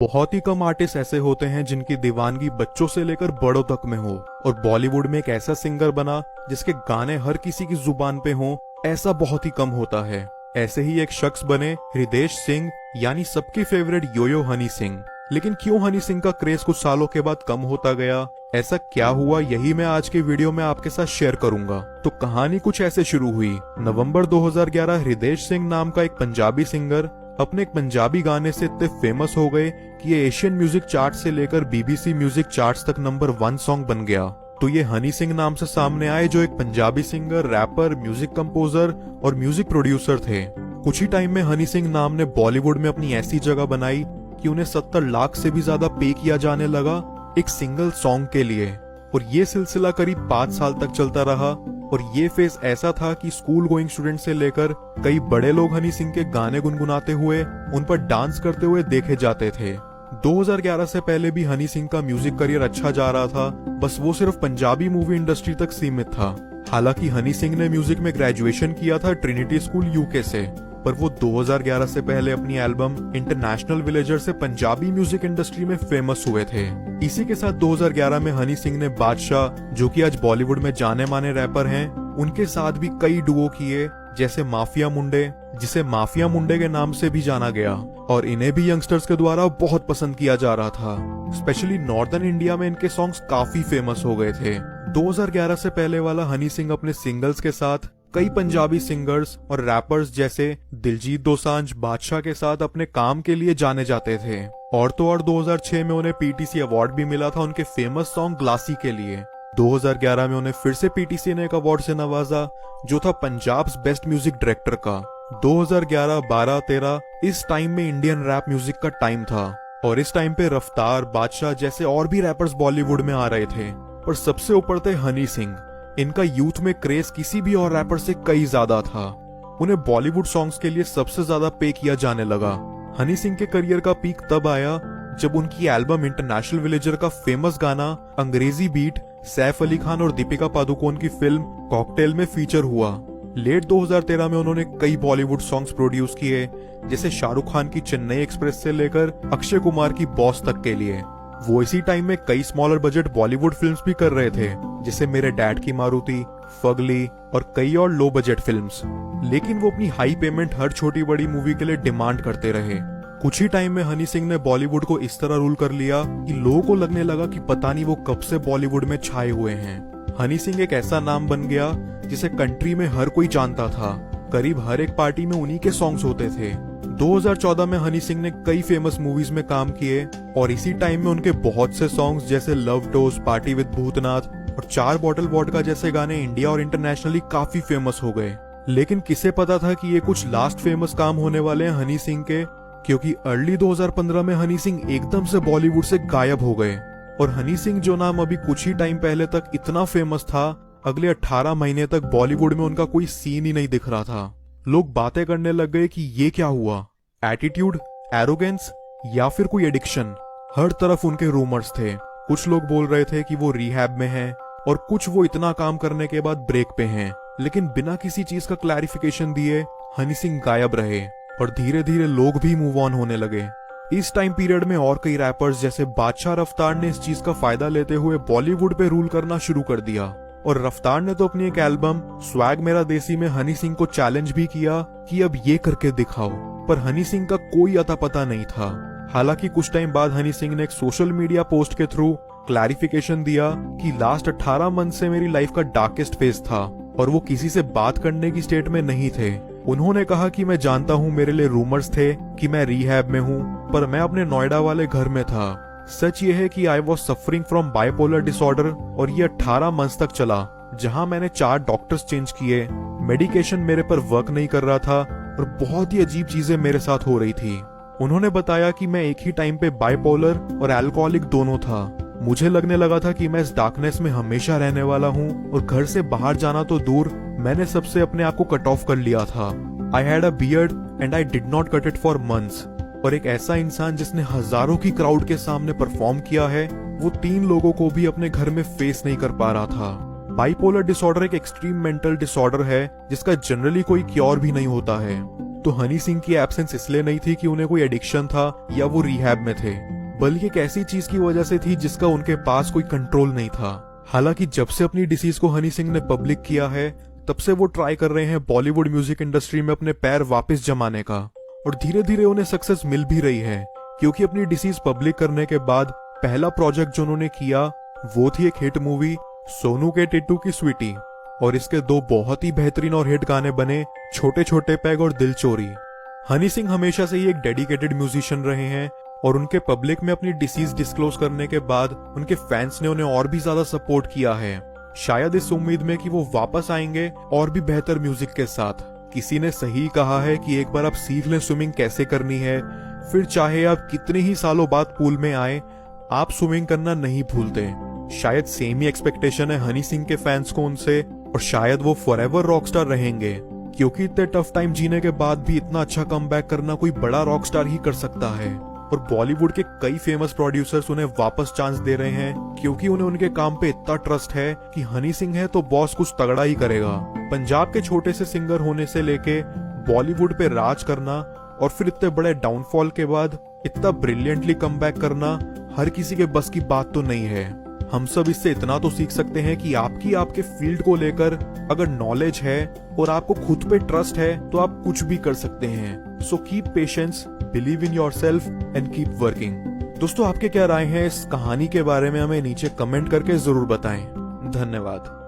बहुत ही कम आर्टिस्ट ऐसे होते हैं जिनकी दीवानगी बच्चों से लेकर बड़ों तक में हो, और बॉलीवुड में एक ऐसा सिंगर बना जिसके गाने हर किसी की जुबान पे हों, ऐसा बहुत ही कम होता है। ऐसे ही एक शख्स बने हृदेश सिंह, यानी सबकी फेवरेट योयो हनी सिंह। लेकिन क्यों हनी सिंह का क्रेज कुछ सालों के बाद कम होता गया, ऐसा क्या हुआ, यही मैं आज के वीडियो में आपके साथ शेयर करूंगा। तो कहानी कुछ ऐसे शुरू हुई। नवंबर 2011 हृदेश सिंह नाम का एक पंजाबी सिंगर अपने एक पंजाबी गाने से इतने फेमस हो गए कि ये एशियन म्यूजिक चार्ट से लेकर बीबीसी म्यूजिक चार्ट्स तक नंबर 1 सॉन्ग बन गया। तो ये हनी सिंह नाम से सामने आए, जो एक Punjabi singer, rapper, music composer और म्यूजिक प्रोड्यूसर थे। कुछ ही टाइम में हनी सिंह नाम ने बॉलीवुड में अपनी ऐसी जगह बनाई कि उन्हें 70 लाख से भी ज्यादा पे किया जाने लगा एक सिंगल सॉन्ग के लिए। और ये सिलसिला करीब 5 साल तक चलता रहा। और ये फेज ऐसा था कि स्कूल गोइंग स्टूडेंट से लेकर कई बड़े लोग हनी सिंह के गाने गुनगुनाते हुए, उन पर डांस करते हुए देखे जाते थे। 2011 से पहले भी हनी सिंह का म्यूजिक करियर अच्छा जा रहा था, बस वो सिर्फ पंजाबी मूवी इंडस्ट्री तक सीमित था। हालांकि हनी सिंह ने म्यूजिक में ग्रेजुएशन किया था ट्रिनिटी स्कूल यूके से, पर वो 2011 से पहले अपनी एल्बम इंटरनेशनल विलेजर से पंजाबी म्यूजिक इंडस्ट्री में फेमस हुए थे। इसी के साथ 2011 में हनी सिंह ने बादशाह, जो कि आज बॉलीवुड में जाने माने रैपर हैं, उनके साथ भी कई डुओ किए, जैसे माफिया मुंडे, जिसे माफिया मुंडे के नाम से भी जाना गया। और इन्हें भी यंगस्टर्स के द्वारा बहुत पसंद किया जा रहा था। स्पेशली नॉर्दर्न इंडिया में इनके सॉन्ग्स काफी फेमस हो गए थे। 2011 से पहले वाला हनी सिंह अपने सिंगल्स के साथ कई पंजाबी सिंगर्स और रैपर्स जैसे दिलजीत दोसांझ, बादशाह के साथ अपने काम के लिए जाने जाते थे। और तो और 2006 में उन्हें पीटीसी अवार्ड भी मिला था उनके फेमस सॉन्ग ग्लासी के लिए। 2011 में उन्हें फिर से पीटीसी ने एक अवार्ड से नवाजा, जो था पंजाब बेस्ट म्यूजिक डायरेक्टर का। 2011, 12, 13 इस टाइम में इंडियन रैप म्यूजिक का टाइम था, और इस टाइम पे रफ्तार, बादशाह जैसे और भी रैपर्स बॉलीवुड में आ रहे थे। और सबसे ऊपर थे हनी सिंह। इनका यूथ में क्रेज किसी भी और रैपर से कई ज्यादा था। उन्हें बॉलीवुड सॉन्ग्स के लिए सबसे ज्यादा पे किया जाने लगा। हनी सिंह के करियर का पीक तब आया जब उनकी एल्बम इंटरनेशनल विलेजर का फेमस गाना अंग्रेजी बीट सैफ अली खान और दीपिका पादुकोण की फिल्म कॉकटेल में फीचर हुआ। लेट 2013 में उन्होंने कई बॉलीवुड सॉन्ग्स प्रोड्यूस किए, जैसे शाहरुख खान की चेन्नई एक्सप्रेस से लेकर अक्षय कुमार की बॉस तक के लिए। वो इसी टाइम में कई स्मॉलर बजट बॉलीवुड फिल्म्स भी कर रहे थे, जैसे मेरे डैड की मारुति, फगली और कई और लो बजट फिल्म्स। लेकिन वो अपनी हाई पेमेंट हर छोटी बड़ी मूवी के लिए डिमांड करते रहे। कुछ ही टाइम में हनी सिंह ने बॉलीवुड को इस तरह रूल कर लिया कि लोगों को लगने लगा कि पता नहीं वो कब से बॉलीवुड में छाए हुए हैं। हनी सिंह एक ऐसा नाम बन गया जिसे कंट्री में हर कोई जानता था। करीब हर एक पार्टी में उन्हीं के सॉन्ग्स होते थे। 2014 में हनी सिंह ने कई फेमस मूवीज में काम किए, और इसी टाइम में उनके बहुत से सॉन्ग्स जैसे love dose, party with Bhoothnath और 4 बॉटल वोडका जैसे गाने इंडिया और इंटरनेशनली काफी फेमस हो गए। लेकिन किसे पता था कि ये कुछ लास्ट फेमस काम होने वाले हैं हनी सिंह के, क्योंकि अर्ली 2015 में हनी सिंह एकदम से बॉलीवुड से गायब हो गए। और हनी सिंह जो नाम अभी कुछ ही टाइम पहले तक इतना फेमस था, अगले 18 महीने तक बॉलीवुड में उनका कोई सीन ही नहीं दिख रहा था। लोग बातें करने लग गए कि ये क्या हुआ, एटीट्यूड, एरोगेंस या फिर कोई एडिक्शन। हर तरफ उनके रूमर्स थे। कुछ लोग बोल रहे थे कि वो रिहैब में हैं, और कुछ वो इतना काम करने के बाद ब्रेक पे हैं। लेकिन बिना किसी चीज का क्लैरिफिकेशन दिए हनी सिंह गायब रहे, और धीरे धीरे लोग भी मूव ऑन होने लगे। इस टाइम पीरियड में और कई रैपर्स जैसे बादशाह, रफ्तार ने इस चीज का फायदा लेते हुए बॉलीवुड पे रूल करना शुरू कर दिया। और रफ्तार ने तो अपनी एक एल्बम स्वैग मेरा देसी में हनी सिंह को चैलेंज भी किया कि अब ये करके दिखाओ, पर हनी सिंह का कोई अता पता नहीं था। हालांकि कुछ टाइम बाद हनी सिंह ने एक सोशल मीडिया पोस्ट के थ्रू क्लैरिफिकेशन दिया कि लास्ट 18 मंथ से मेरी लाइफ का डार्केस्ट फेज था, और वो किसी से बात करने की स्टेट में नहीं थे। उन्होंने कहा कि मैं जानता हूँ मेरे लिए रूमर्स थे कि मैं रिहैब में हूँ, पर मैं अपने नोएडा वाले घर में था। सच ये है कि I was suffering from bipolar disorder, और ये 18 मंथ्स तक चला, जहां मैंने 4 डॉक्टर्स चेंज किए। मेडिकेशन मेरे पर वर्क नहीं कर रहा था, और बहुत ही अजीब चीजें मेरे साथ हो रही थी। उन्होंने बताया कि मैं एक ही टाइम पे बाइपोलर और अल्कोहलिक दोनों था। मुझे लगने लगा था कि मैं इस डार्कनेस में हमेशा रहने वाला हूँ, और घर से बाहर जाना तो दूर, मैंने सबसे अपने आप को कट ऑफ कर लिया था। I had a beard and I did not cut it for months. और एक ऐसा इंसान जिसने हजारों की क्राउड के सामने परफॉर्म किया है, वो 3 लोगों को भी अपने घर में फेस नहीं कर पा रहा था। बाइपोलर डिसऑर्डर एक एक्सट्रीम मेंटल डिसऑर्डर है जिसका जनरली कोई क्योर भी नहीं होता है। तो हनी सिंह की एब्सेंस इसलिए नहीं थी कि उन्हें कोई एडिक्शन था या वो रिहैब में थे, बल्कि एक ऐसी चीज की वजह से थी जिसका उनके पास कोई कंट्रोल नहीं था। हालांकि जब से अपनी डिसीज को हनी सिंह ने पब्लिक किया है, तब से वो ट्राई कर रहे हैं बॉलीवुड म्यूजिक इंडस्ट्री में अपने पैर वापस जमाने का, और धीरे धीरे उन्हें सक्सेस मिल भी रही है। क्योंकि अपनी डिसीज पब्लिक करने के बाद पहला प्रोजेक्ट जो उन्होंने किया वो थी एक हिट मूवी सोनू के टिट्टू की स्वीटी, और इसके दो बहुत ही बेहतरीन और हिट गाने बने छोटे छोटे पैग और दिल चोरी। हनी सिंह हमेशा से ही एक डेडिकेटेड म्यूजिशियन रहे हैं, और उनके पब्लिक में अपनी डिसीज डिस्क्लोज करने के बाद उनके फैंस ने उन्हें और भी ज्यादा सपोर्ट किया है, शायद इस उम्मीद में कि वो वापस आएंगे और भी बेहतर म्यूजिक के साथ। किसी ने सही कहा है कि एक बार आप सीख लें स्विमिंग कैसे करनी है, फिर चाहे आप कितने ही सालों बाद पूल में आए, आप स्विमिंग करना नहीं भूलते। शायद सेम ही एक्सपेक्टेशन है हनी सिंह के फैंस को उनसे, और शायद वो फॉरएवर रॉकस्टार रहेंगे, क्योंकि इतने टफ टाइम जीने के बाद भी इतना अच्छा कमबैक करना कोई बड़ा रॉकस्टार ही कर सकता है। और बॉलीवुड के कई फेमस प्रोड्यूसर्स उन्हें वापस चांस दे रहे हैं, क्योंकि उन्हें उनके काम पे इतना ट्रस्ट है कि हनी सिंह है तो बॉस कुछ तगड़ा ही करेगा। पंजाब के छोटे से सिंगर होने से लेके बॉलीवुड पे राज करना, और फिर इतने बड़े डाउनफॉल के बाद इतना ब्रिलियंटली कमबैक करना हर किसी के बस की बात तो नहीं है। हम सब इससे इतना तो सीख सकते हैं कि आपके फील्ड को लेकर अगर नॉलेज है और आपको खुद पे ट्रस्ट है तो आप कुछ भी कर सकते हैं। So keep patience, believe in yourself and keep working. दोस्तों, आपके क्या राय हैं इस कहानी के बारे में, हमें नीचे कमेंट करके जरूर बताएं। धन्यवाद।